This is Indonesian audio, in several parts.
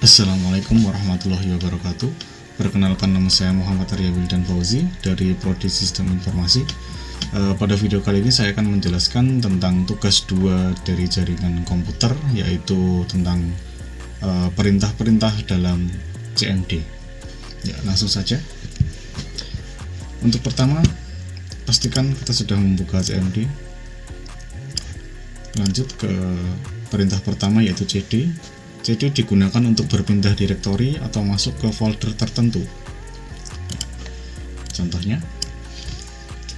Assalamualaikum warahmatullahi wabarakatuh. Perkenalkan, nama saya Muhammad Arya Wildan Fauzi dari Prodi Sistem Informasi. Pada video kali ini saya akan menjelaskan tentang tugas 2 dari jaringan komputer, yaitu tentang perintah-perintah dalam CMD. Ya, langsung saja. Untuk pertama, pastikan kita sudah membuka CMD. Lanjut ke perintah pertama, yaitu CD. CD digunakan untuk berpindah direktori atau masuk ke folder tertentu. Contohnya,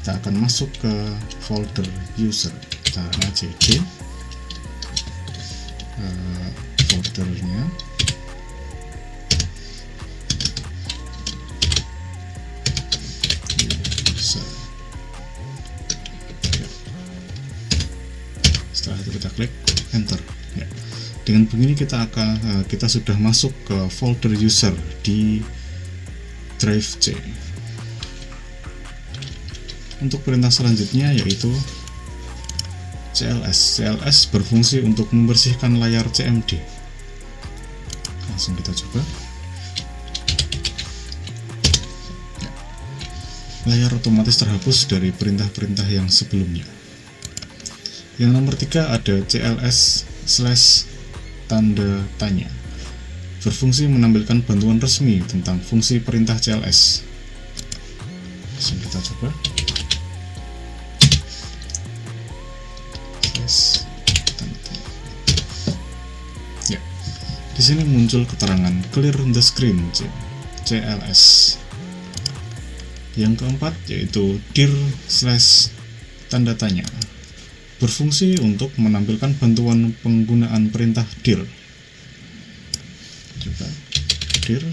kita akan masuk ke folder user. Cara CD, foldernya user. Ya. Setelah itu kita klik enter. Ya. Dengan begini kita sudah masuk ke folder user di drive C. Untuk perintah selanjutnya yaitu CLS. CLS berfungsi untuk membersihkan layar CMD. Langsung kita coba. Ya. Layar otomatis terhapus dari perintah-perintah yang sebelumnya. Yang nomor 3 ada CLS/ tanda tanya, berfungsi menampilkan bantuan resmi tentang fungsi perintah CLS. Langsung kita coba. Ya, di sini muncul keterangan clear the screen CLS. Yang keempat yaitu dir/ tanda tanya, berfungsi untuk menampilkan bantuan penggunaan perintah dir. Coba dir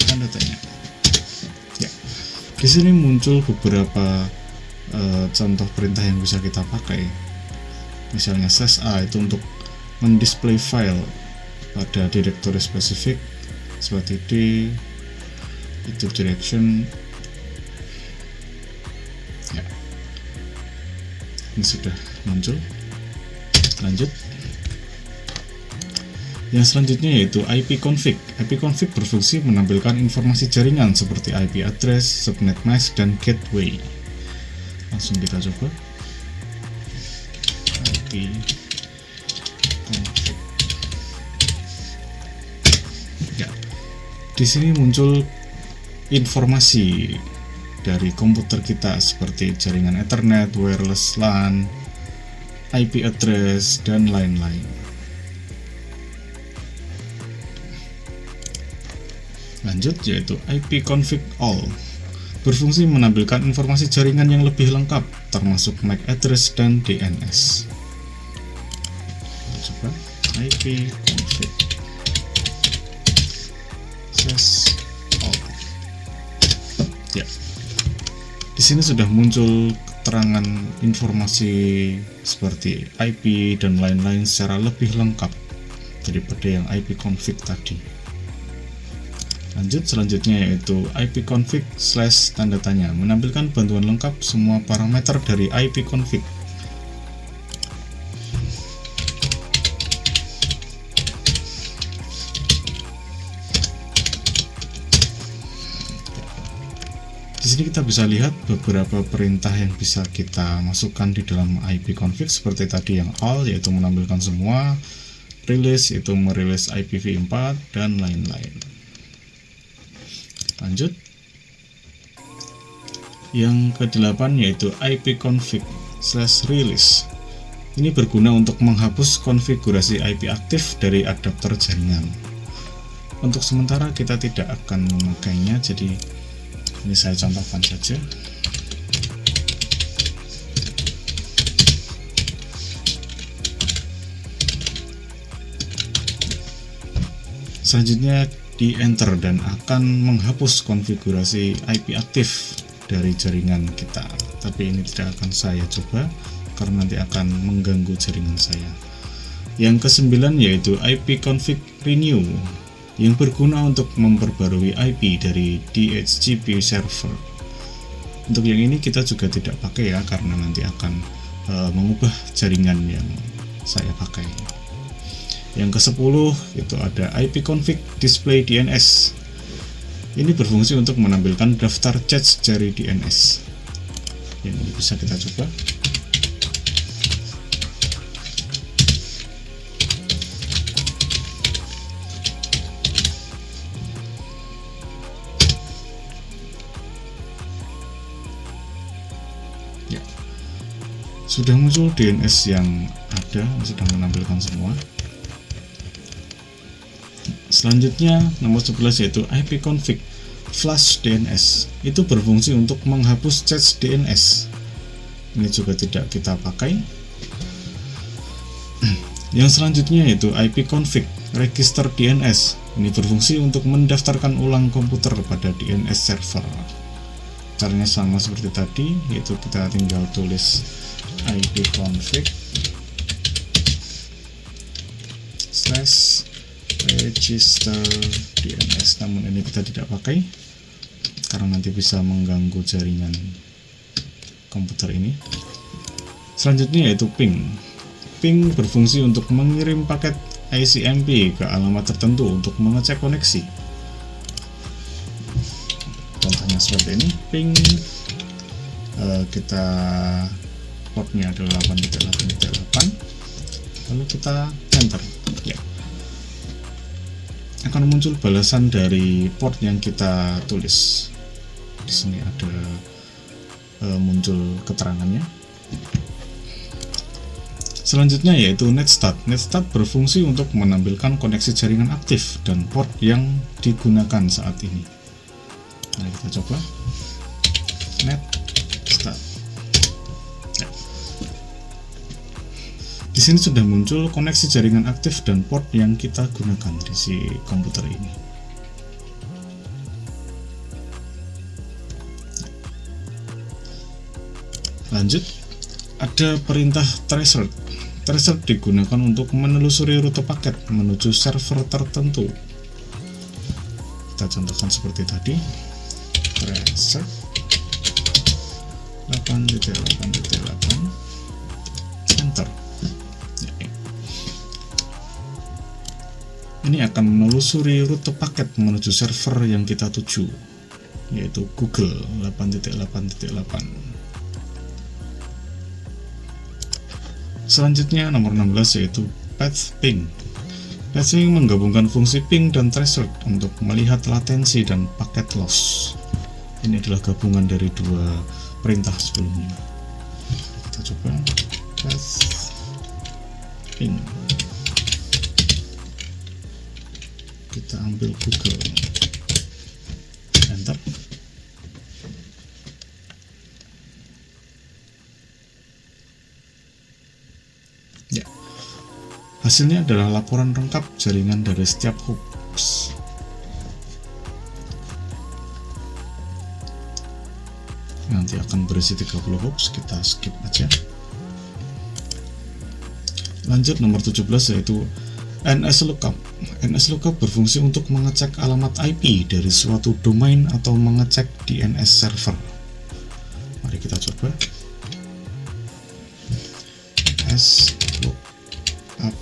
tanda tanya. Ya, di sini muncul beberapa contoh perintah yang bisa kita pakai. Misalnya /a itu untuk mendisplay file pada direktori spesifik seperti D itu direction. Ya, ini sudah muncul. Lanjut. Yang selanjutnya yaitu ipconfig. ipconfig berfungsi menampilkan informasi jaringan seperti IP address, subnet mask, dan gateway. Langsung kita coba. ipconfig. Ya. Di sini muncul informasi dari komputer kita seperti jaringan Ethernet, wireless LAN, IP address, dan lain-lain. Lanjut yaitu ipconfig all, berfungsi menampilkan informasi jaringan yang lebih lengkap termasuk MAC address dan DNS. Coba ipconfig all. Ya. Di sini sudah muncul keterangan informasi seperti IP dan lain-lain secara lebih lengkap daripada yang ipconfig tadi. Lanjut, selanjutnya yaitu ipconfig/ tanda tanya, menampilkan bantuan lengkap semua parameter dari ipconfig. Di sini kita bisa lihat beberapa perintah yang bisa kita masukkan di dalam ipconfig seperti tadi yang all yaitu menampilkan semua, release itu merilis IPv4 dan lain-lain. Lanjut. Yang ke-8 yaitu ipconfig/release. Ini berguna untuk menghapus konfigurasi IP aktif dari adapter jaringan. Untuk sementara kita tidak akan memakainya, jadi ini saya contohkan saja. Selanjutnya di enter dan akan menghapus konfigurasi IP aktif dari jaringan kita. Tapi ini tidak akan saya coba karena nanti akan mengganggu jaringan saya. Yang ke-9 yaitu ipconfig renew, yang berguna untuk memperbarui IP dari DHCP server. Untuk yang ini kita juga tidak pakai ya, karena nanti akan mengubah jaringan yang saya pakai. Yang ke-10 itu ada ipconfig display DNS. Ini berfungsi untuk menampilkan daftar cache dari DNS. Ini bisa kita coba. Ya, sudah muncul DNS yang ada, sudah menampilkan semua. Selanjutnya nomor 11 yaitu ipconfig flush DNS. Itu berfungsi untuk menghapus cache DNS. Ini juga tidak kita pakai. Yang selanjutnya yaitu ipconfig register DNS. Ini berfungsi untuk mendaftarkan ulang komputer pada DNS server. Caranya sama seperti tadi, yaitu kita tinggal tulis ipconfig /register DNS, namun ini kita tidak pakai karena nanti bisa mengganggu jaringan komputer ini. Selanjutnya yaitu ping. Ping berfungsi untuk mengirim paket ICMP ke alamat tertentu untuk mengecek koneksi. Contohnya seperti ini, ping kita portnya adalah 8.8.8, lalu kita enter. Ya, akan muncul balasan dari port yang kita tulis. Di sini ada muncul keterangannya. Selanjutnya yaitu netstat. Netstat berfungsi untuk menampilkan koneksi jaringan aktif dan port yang digunakan saat ini. Mari kita coba netstat. Ya. Di sini sudah muncul koneksi jaringan aktif dan port yang kita gunakan di si komputer ini. Lanjut, ada perintah tracer. Tracer digunakan untuk menelusuri rute paket menuju server tertentu. Kita contohkan seperti tadi. Tracer 8.8.8 enter. Ini akan menelusuri rute paket menuju server yang kita tuju, yaitu Google 8.8.8. Selanjutnya nomor 16 yaitu path ping. Path ping menggabungkan fungsi ping dan tracer untuk melihat latensi dan paket loss. Ini adalah gabungan dari dua perintah sebelumnya. Kita coba path ping. Kita ambil Google, enter. Ya, hasilnya adalah laporan lengkap jaringan dari setiap host. Nanti akan berisi 30 host, kita skip aja. Lanjut nomor 17 yaitu NSLookup. NSLookup berfungsi untuk mengecek alamat IP dari suatu domain atau mengecek DNS server. Mari kita coba. NSLookup.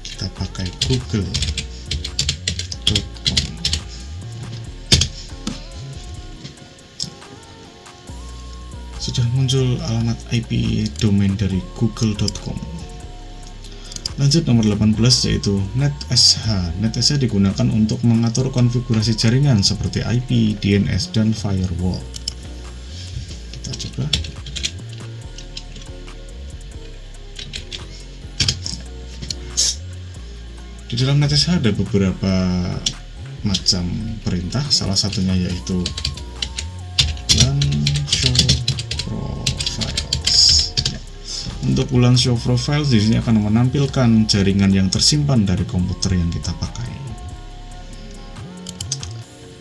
Kita pakai google.com. Sudah muncul alamat IP domain dari google.com. Lanjut nomor 18 yaitu NetSH. NetSH digunakan untuk mengatur konfigurasi jaringan seperti IP, DNS, dan firewall. Kita coba. Di dalam NetSH ada beberapa macam perintah, salah satunya yaitu ulang show profiles. Ya. Untuk ulang show profiles di sini akan menampilkan jaringan yang tersimpan dari komputer yang kita pakai.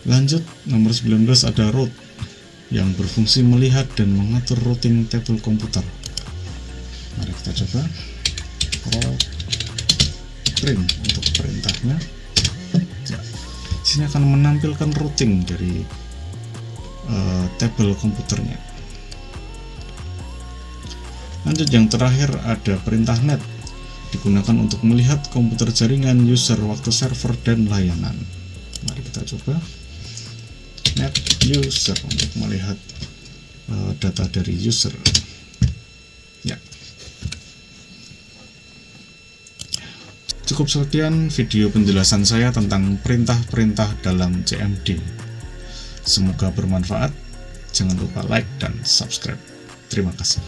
Lanjut nomor 19 ada root yang berfungsi melihat dan mengatur routing table komputer. Mari kita coba. Print untuk perintahnya. Ya. Di sini akan menampilkan routing dari tabel komputernya. Lanjut yang terakhir ada perintah net. digunakan untuk melihat komputer jaringan user, waktu server, dan layanan. Mari kita coba net user untuk melihat data dari user. Ya. Cukup sekian video penjelasan saya tentang perintah-perintah dalam CMD. Semoga bermanfaat. Jangan lupa like dan subscribe. Terima kasih.